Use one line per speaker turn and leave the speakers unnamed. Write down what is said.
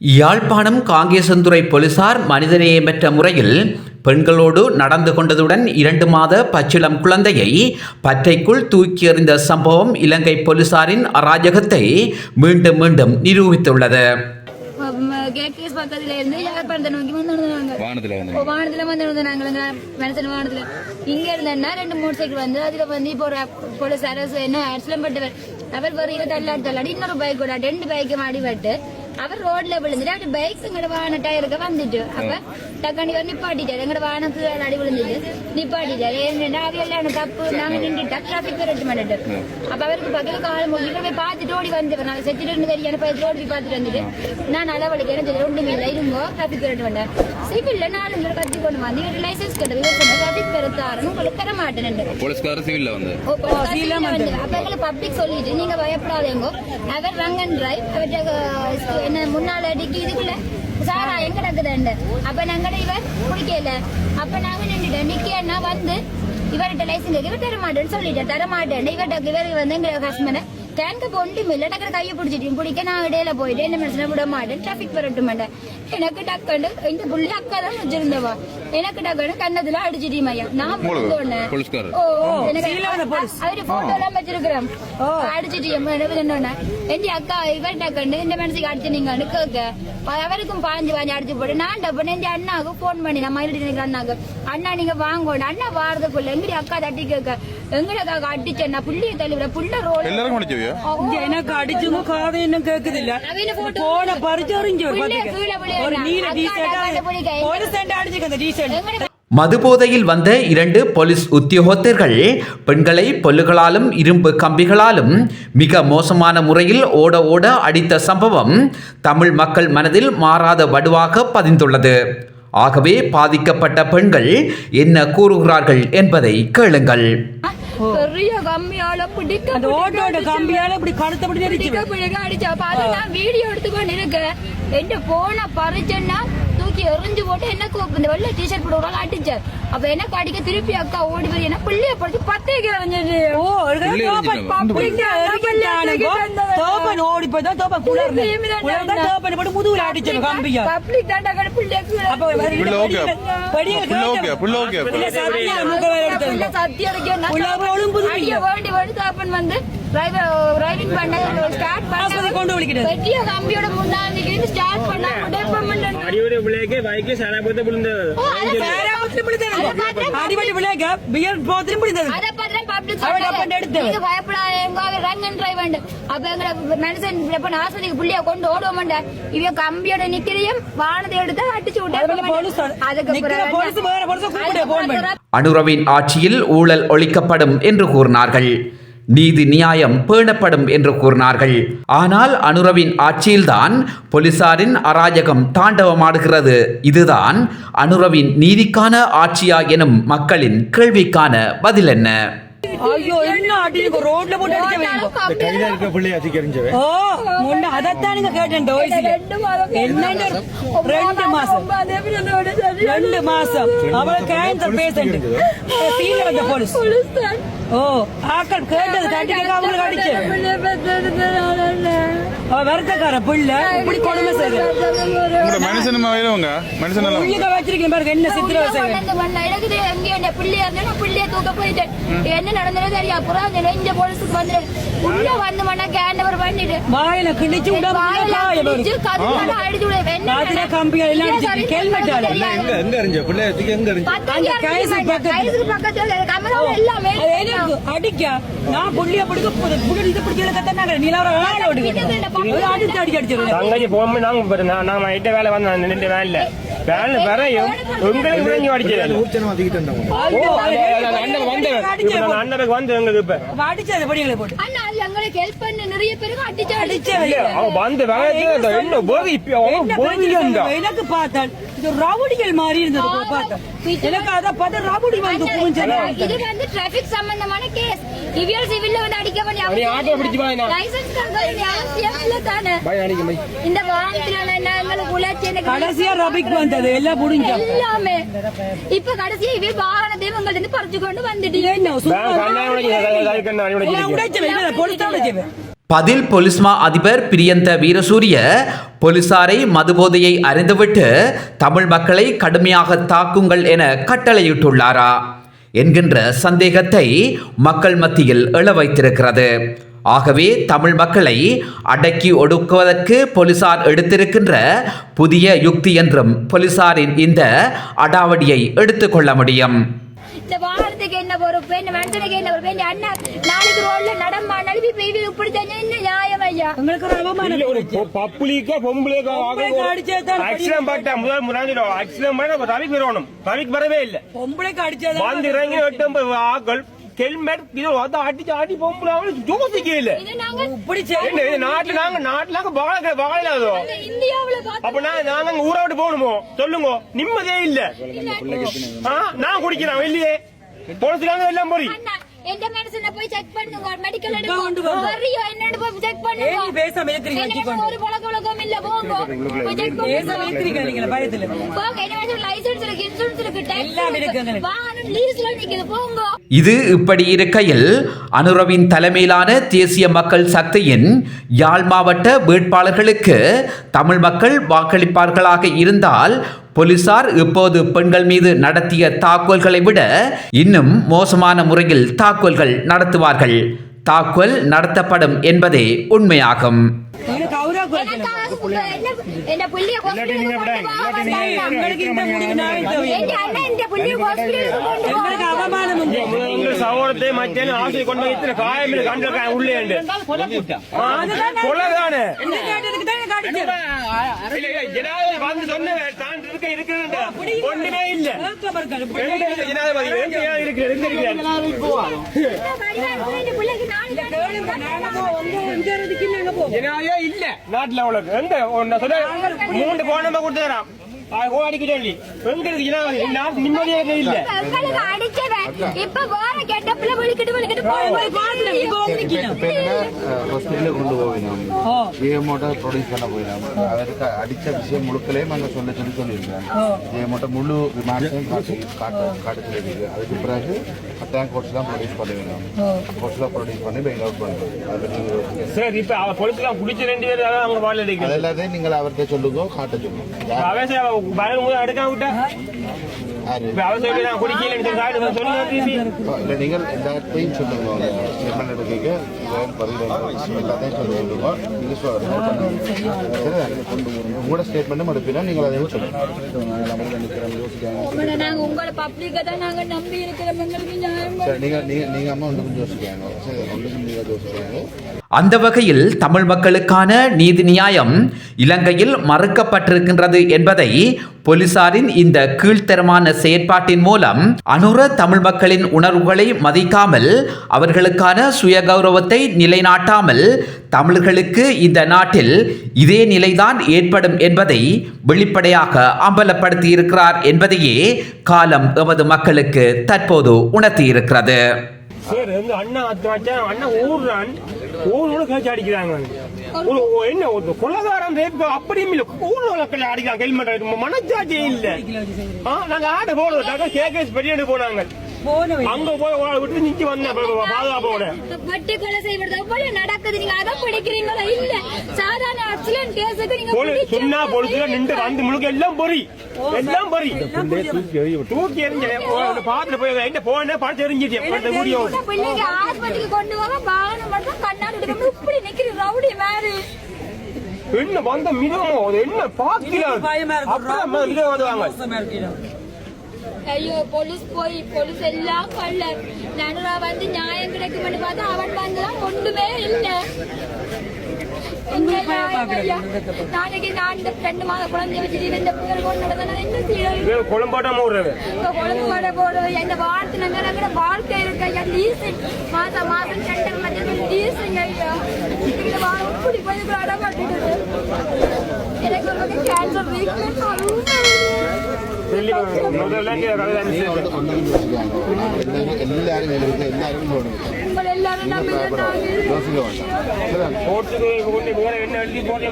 யாழ்ப்பாணம் காங்கேசந்துறை போலீசார் மனிதநேயமற்ற முறையில் பெண்களோடு நடந்து கொண்டதுடன் 2 மாத பச்சிளம் குழந்தையை பற்றைக்குள் தூக்கி எறிந்த சம்பவம் இலங்கை போலீசாரின் அராஜகத்தை மீண்டும் மீண்டும் நிரூபித்துள்ளது.
அவர் ரோட்ல விழுந்துட்டு அப்படி பைக் எங்கட வாகன டயருக்கு வந்துட்டு அப்ப டக்காண்டி வந்து நிப்பாட்டிட்டாரு. எங்கட வாகனத்துக்கு அடி விழுந்துட்டு நிப்பாட்டிட்டாரு. ஏன்னா அவையெல்லாம் தப்பு நாங்க நின்றுட்டா டிராபிக் கரெக்ட் பண்ணிட்டு அப்ப அவருக்கு பக்கத்துல காலம் முடிஞ்சு போய் பார்த்துட்டு ஓடி வந்து நான் செத்துட்டு தெரியாது போய் ரோடு போய் பார்த்துட்டு வந்துட்டு நான் அளவழிக்க எனக்கு ஒன்றுமே இல்லை இருங்கோ டிராபிக் கரெக்ட் பண்ணேன் சிவில்ல நாலு கத்தி கொண்டு வந்து இவரு லைசன்ஸ் கட்ட டிராபிக் கரெக்டாரு உங்களுக்கு தர மாட்டேன் அப்ப எங்களை பப்ளிக் சொல்லிட்டு நீங்க பயப்படாதேங்கோ அவர் ரங் அண்ட் டிரைவ் அவர்கிட்ட என்ன முன்னால அடிக்கி இதுக்குள்ள சாரா எங்க நடக்குதுண்டு அப்ப நாங்க இவர் குடிக்கல அப்ப நாங்க நின்றுட்டோம் நிக்கன்னா வந்து இவர்கிட்ட லைசன்ஸ் இவர் தரமாட்டேன்னு சொல்லிட்டேன் தரமாட்டேன் இவர்கிட்ட இவர் வந்து எங்க ஹஸ்பண்ட் டேங்க ஒன்றும் இல்லை டக்குற கையை பிடிச்சிட்டு பிடிக்க நான் இடையில போயிட்டு என்ன மனுஷனை விட மாட்டேன் டிராபிக் வரட்டு மாட்டேன் எனக்கு டக்குன்னு இந்த புள்ளி அக்கா தான் வச்சிருந்தவா எனக்கு டக்குன்னு கண்ணத்துல அடிச்சிட்டு மையா நான் அவரு போட்டோ எல்லாம் வச்சிருக்கிறேன் அடிச்சிட்டு என் அக்கா இவர் டக்குன்னு இந்த மனுஷுக்கு அடிச்சு நீங்க கேட்க அவருக்கும் பாஞ்சு அடிச்சு போட்டு நான் டப்புன்னு என் அண்ணாவுக்கு போன் பண்ணி நான் மயிலிட்டு அண்ணாக்கு அண்ணா நீங்க வாங்க அண்ணா வாரதுக்குள்ள எங்கடி அக்கா தட்டி கேட்க எங்கடக்காக அடிச்சேன்னா புள்ளிய தள்ளிவிட புள்ள ரோல்
எனக்கு அடிச்சுங்க காதை இன்னும் கேக்குதில்ல போன பறிச்சறிஞ்சு
மதுபோதையில் வந்த 2 போலீஸ் உத்தியோகத்தர்கள் பெண்களை பொல்லுகளாலும் இரும்பு கம்பிகளாலும் மிக மோசமான முறையில் ஓட ஓட அடித்த சம்பவம் தமிழ் மக்கள் மனதில் மாறாத வடுவாக பதிந்துள்ளது. ஆகவே பாதிக்கப்பட்ட பெண்கள் என்ன கூறுகிறார்கள் என்பதை கேளுங்கள்.
பெரிய கம்பியால பிடிக்க
கம்பியால இப்படி கழுத்தப்படி
அடிச்சா நான் வீடியோ எடுத்துக்கொண்டு இருக்கேன். என் போன பறிச்சேன்னா தூக்கி எறிஞ்சு போட்டு எனக்கு இந்த வெள்ளை டிஷர்ட் போட்டு அடிச்சார். அப்ப எனக்கு அடிக்க திருப்பி அக்கா ஓடி போய் என்ன பிள்ளைய படிச்சு 10
முதுகுல அடிச்சு
பப்ளிக் தாண்டா வேண்டி வேண்டி தாப்பன் வந்து டிரைவிங் பண்ண ஸ்டார்ட் பண்ண
கொண்டு விളിக்கிட்டு
பெரிய கம்பியோட முன்னாடி ஸ்டார்ட் பண்ண
அடியோட விளையக்கு பைக் சராபத்து விழுந்தது
அடிபடி விளையக்க பியர் போத்திரும் விழுந்தது
அத பத்திரம் பப்ளிக் சொல்லுங்க நீங்க பயப்படாதீங்க ரன் அண்ட் டிரைவ் வந்து அப்ப எங்க மெடிசன் இப்ப ஆஸ்பத்திரிக்கு புள்ளிய கொண்டு ஓடுவோம்டா இவ கம்பியோட நிக்கிறியும் வானத்தை எடுத்து அடிச்சு விட்டாங்க.
அனுரவின் ஆட்சியில் ஊழல் ஒழிக்கப்படும் என்று கூறினார்கள். நீதி நியாயம் பேணப்படும் என்று கூறினார்கள். ஆனால் அனுரவின் ஆட்சியில்தான் போலீசாரின் அராஜகம் தாண்டவமாடுகிறது. இதுதான் அனுரவின் நீதிக்கான ஆட்சியா எனும் மக்களின் கேள்விக்கான பதில் என்ன?
ஐயோ என்ன அடிக்கு ரோட்ல போட்டு அடிக்க வேணும்
கையில இருக்க புள்ளி அடிக்க எறிஞ்சவே
அதத்தான் நீங்க கேட்டேன் 2 மாசம் அவளை கேன்சர் பேஷண்ட் சீல வந்த போலீஸ் ஆக்கள் கேட்டது கட்டிக்க அவங்களுக்கு அடிச்சு வருத்தக்கார புள்ள இப்படி கொடுமை செய்யுங்க
மனுஷன்
வச்சிருக்கேன் பாருங்க என்ன சித்திரவதை
புள்ளிய தூக்க போயிட்டு என்ன நடந்தது தெரியா அப்புறம் இந்த போலீஸுக்கு வந்து உள்ள வந்து மண்ணா கேண்டவர் பண்ணிட்டு
வாயில கிழிச்சு அடிக்க நான் புள்ளிய பிடிக்க
தங்கச்சி போகும்போது நாங்க நைட்டு வேலை வந்து வேலை வேலை வரையும் உங்களுக்கு விளங்கி அடிச்சது அண்ணனுக்கு வந்து எங்களுக்கு இப்ப
அடிச்சது படிகளை போட்டு
எங்களுக்கு ஹெல்ப் பண்ண நிறைய பேருக்கு அடிச்சு
வந்து
எனக்கு பார்த்தால் இது ரவுடிகள் மாதிரி இருந்தது பார்த்தேன் எனக்கு அதை பார்த்து ரவுடி வந்து
இது வந்து டிராபிக் சம்பந்தமான கேஸ் இவியல் சிவில்ல வந்து அடிக்க பண்ணி லைசென்ஸ் இந்த வாரத்துல எங்களுக்கு உழைச்சி
கடைசியா ரபிக் வந்தது எல்லாம் முடிஞ்சு
எல்லாமே இப்ப கடைசியா இவே வாகனத்தையும் உங்கள்ட்ட இருந்து பறிச்சு கொண்டு வந்துட்டு
பதில் பொலிஸ் மா அதிபர் பிரியந்த வீரசூரிய போலீசாரை மதுபோதையை அறிந்துவிட்டு தமிழ் மக்களை கடுமையாக தாக்குங்கள் என கட்டளையிட்டுள்ளாரா என்கின்ற சந்தேகத்தை மக்கள் மத்தியில் எழ வைத்திருக்கிறது. ஆகவே தமிழ் மக்களை அடக்கி ஒடுக்குவதற்கு போலீசார் எடுத்திருக்கின்ற புதிய யுக்தி என்றும் போலீசாரின் இந்த அடாவடியை எடுத்துக்கொள்ள முடியும்.
இந்த வாரத்துக்கு என்ன பொறுப்பு, என்ன மனுஷனுக்கு என்ன பொறுப்பு? என் அண்ணா நாளைக்கு ரோட்ல நடமா நழுவி பெய்வி இப்படி செஞ்சா என்ன நியாயம் ஐயா?
உங்களுக்கு ஒரு அவமானம்.
பப்புளிக்கோ பொம்பளைக்கோ ஆக்சிடென்ட் பட்ட முதல் முன்னாடி ஆக்சிடென்ட் பண்ண தவிக்கு வரணும். தவிக்கு வரவே இல்லை.
பொம்பளைக்கு அடிச்சது
வந்து இறங்கி 8 ஆக்கள் ஹெல்மெட் இது அடிச்சு ஆடி பொம்பளை யோசிக்கவே இல்லை.
இப்படி
நாட்டுல வாழலாதோ
இந்தியாவுல
அப்ப நாங்க ஊரை விட்டு போகணுமோ சொல்லுங்க. நிம்மதியே இல்ல. நான் குடிக்கிறேன் இல்லையே போலீஸ்காரங்க எல்லாம் போய்
எந்த மனுஷனை போய் செக் பண்ணுங்க, மெடிக்கல் எடுங்க, வரியோ என்னன்னு போய் செக் பண்ணுங்க.
ஏய் பேசாம ஏத்துறீங்க.
ஒரு பழக்கம் இல்ல போங்க. போய் செக்
பேசாம ஏத்துறீங்க நீங்க பயத்துல.
போங்க, என்ன லைசென்ஸ் இருக்கு, இன்சூரன்ஸ் இருக்கு,
எல்லாம் இருக்குங்க.
வாகனம் லீஸ்ல நிக்குது போங்க.
இது இப்படி இருக்கையில் அனுரவின் தலைமையிலான தேசிய மக்கள் சக்தியின் யாழ் மாவட்ட வேட்பாளர்களுக்கு தமிழ் மக்கள் வாக்களிப்பார்களாக இருந்தால் போலீசார் இப்போது பெண்கள் மீது நடத்திய தாக்குதல்களை விட இன்னும் மோசமான முறையில் தாக்குதல்கள் நடத்துவார்கள். தாக்குதல் நடத்தப்படும் என்பதே உண்மையாகும்.
சகோதரத்தை மத்திய ஆசை கொண்டு வைத்து காயமில் கண்டு உள்ளே கொள்ளதானே வந்து சொன்ன ஒன்றுமே இல்ல. இல்ல நாட்டுல உனக்கு எந்த 3 போன கொடுத்துறான் அடிக்க சொல்லி நிம்மதியாக இல்ல.
இப்ப வேற கெட்டப்ல விழிக்கிட்டு
ஹாஸ்பிட்டல கொண்டு போயிடும் ஜெயமோட்ட ப்ரொடியூஸ் பண்ண போயிடும். அவருக்கு அடிச்ச விஷயம் முழுக்களையும் அங்க சொல்லியிருக்காங்க. ஜெயமோட்ட முழு விமானத்தையும் காட்டு சொல்லியிருக்கு. அதுக்கு பிறகு அத்தான் கோர்ட்ஸ் தான் ப்ரொடியூஸ் பண்ண வேணும். கோர்ட்ஸ் தான் ப்ரொடியூஸ் பண்ணி பெயில் அவுட் பண்ணுவோம்.
சரி இப்ப அவ பொலிஸ்லாம் குடிச்சு 2 பேர் அவங்க வாழ
அதெல்லாத்தையும் நீங்கள் அவர்கிட்ட சொல்லுங்க, காட்ட சொல்லுங்க.
எடுக்காம விட்டா
நீங்கள் எல்லாத்தையும் சொல்லுங்க. ஸ்டேட்மெண்ட் எடுக்க எல்லாத்தையும் சொல்லுங்க. உங்களோட ஸ்டேட்மெண்ட்டும் எடுப்பீங்கன்னா நீங்கள் அதையும் சொல்லுங்க. நீங்க அம்மா ஒன்று கொஞ்சம் யோசிக்காங்க. சரி ஒன்று கொஞ்சம் யோசிக்காங்க.
அந்த வகையில் தமிழ் மக்களுக்கான நீதி நியாயம் இலங்கையில் மறுக்கப்பட்டிருக்கின்றது என்பதை போலீசாரின் இந்த கீழ்த்தரமான செயற்பாட்டின் மூலம் அனுர தமிழ் மக்களின் உணர்வுகளை மதிக்காமல் அவர்களுக்கான சுய கௌரவத்தை நிலைநாட்டாமல் தமிழர்களுக்கு இந்த நாட்டில் இதே நிலைதான் ஏற்படும் என்பதை வெளிப்படையாக அம்பலப்படுத்தியிருக்கிறார் என்பதையே காலம் எமது மக்களுக்கு தற்போது உணர்த்தியிருக்கிறது.
சரி அண்ணா அண்ணா ஊரோட கழிச்சு அடிக்கிறாங்க. என்ன கொலகாரம் அப்படியும் இல்ல ஊரோட அடிக்கிறாங்க. ஹெல்மெட் மனச்சாட்சியே இல்ல. நாங்க ஆட்ட போடுறோம் கேஸ் பெரிய போனாங்க. அங்க போய் விட்டு நிக்க வந்த பாதுகாப்போட
வெட்டி கொலை செய்வது எவ்வளவு நடக்குது. நீங்க அதை படிக்கிறீங்களா? இல்ல சாதாரண ஆக்சிடென்ட் கேஸுக்கு நீங்க
சொன்னா பொழுதுல நின்று வந்து முழுக்க எல்லாம் பொறி தூக்கி எறிஞ்சு பாத்துல போய் என்ன போன பார்த்து எறிஞ்சிச்சு.
பிள்ளைங்க ஆஸ்பத்திரிக்கு கொண்டு போக வாகனம் மட்டும் கண்ணாடி எடுக்கணும். இப்படி நிக்கிற ரவுடி மாதிரி
என்ன வந்த மிதமோ என்ன பாக்கிறாங்க.
ஐயோ போலீஸ் எல்லாம் கல்ல நடுரா வந்து நியாயம் கிடைக்கும்னு பார்த்தா அவன் வந்துதான் ஒன்றுமே இல்லை. நாளைக்கு நான் 2 மாத குழந்தை வச்சு இந்த பேர் கொண்டு நடந்தா என்ன செய்யறது?
குழம்பாட்ட போடுறது
இந்த வாரத்துல வாழ்க்கை இருக்க லீசிங் மாசம் 2 மணி லீசிங் ஐயா இப்படி போய் அடமாட்டிடுது. எனக்கு ஒரு கேன்சர்
எல்லாரும்
என்ன எழுதி போட